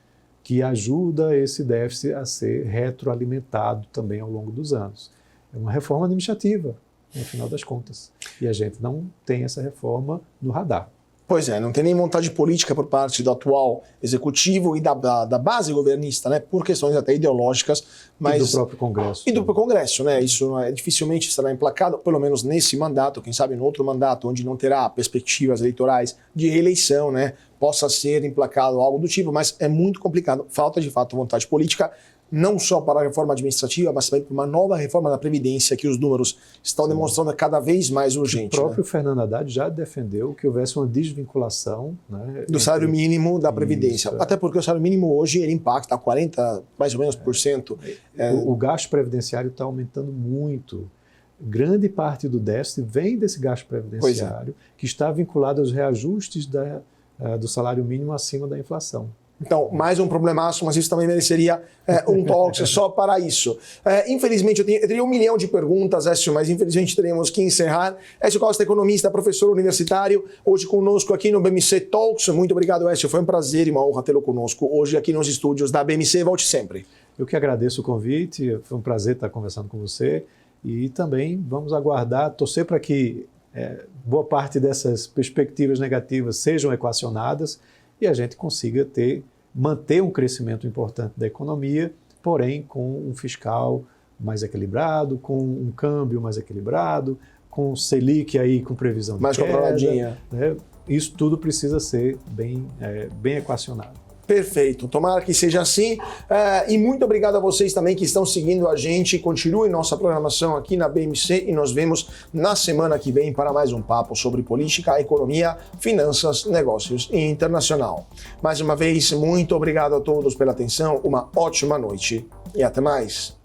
Speaker 2: que ajuda esse déficit a ser retroalimentado também ao longo dos anos. É uma reforma administrativa, no final das contas. E a gente não tem essa reforma no radar.
Speaker 1: Pois é, não tem nem vontade política por parte do atual executivo e da base governista, né, por questões até ideológicas. Mas...
Speaker 2: E do próprio Congresso.
Speaker 1: E do próprio Congresso, né? Isso dificilmente será emplacado, pelo menos nesse mandato, quem sabe no outro mandato, onde não terá perspectivas eleitorais de reeleição, né, possa ser emplacado algo do tipo, mas é muito complicado. Falta, de fato, vontade política, não só para a reforma administrativa, mas também para uma nova reforma da Previdência, que os números estão demonstrando cada vez mais urgente.
Speaker 2: O próprio Fernando Haddad já defendeu que houvesse uma desvinculação, né,
Speaker 1: do salário mínimo da Previdência.
Speaker 2: Isso,
Speaker 1: até porque o salário mínimo hoje ele impacta 40, mais ou menos, por cento.
Speaker 2: O gasto previdenciário está aumentando muito. Grande parte do déficit vem desse gasto previdenciário, que está vinculado aos reajustes do salário mínimo acima da inflação.
Speaker 1: Então, mais um problemaço, mas isso também mereceria um talk só para isso. Infelizmente, eu teria 1 milhão de perguntas, Écio, mas infelizmente teremos que encerrar. Écio Costa, economista, professor universitário, hoje conosco aqui no BMC Talks. Muito obrigado, Écio. Foi um prazer e uma honra tê-lo conosco hoje aqui nos estúdios da BMC. Volte sempre.
Speaker 2: Eu que agradeço o convite, foi um prazer estar conversando com você e também vamos aguardar, torcer para que boa parte dessas perspectivas negativas sejam equacionadas e a gente consiga manter um crescimento importante da economia, porém com um fiscal mais equilibrado, com um câmbio mais equilibrado, com Selic aí com previsão de
Speaker 1: mais
Speaker 2: queda,
Speaker 1: controladinha.
Speaker 2: Né? Isso tudo precisa ser bem equacionado.
Speaker 1: Perfeito, tomara que seja assim. E muito obrigado a vocês também que estão seguindo a gente. Continue nossa programação aqui na BMC e nós vemos na semana que vem para mais um papo sobre política, economia, finanças, negócios e internacional. Mais uma vez, muito obrigado a todos pela atenção, uma ótima noite e até mais.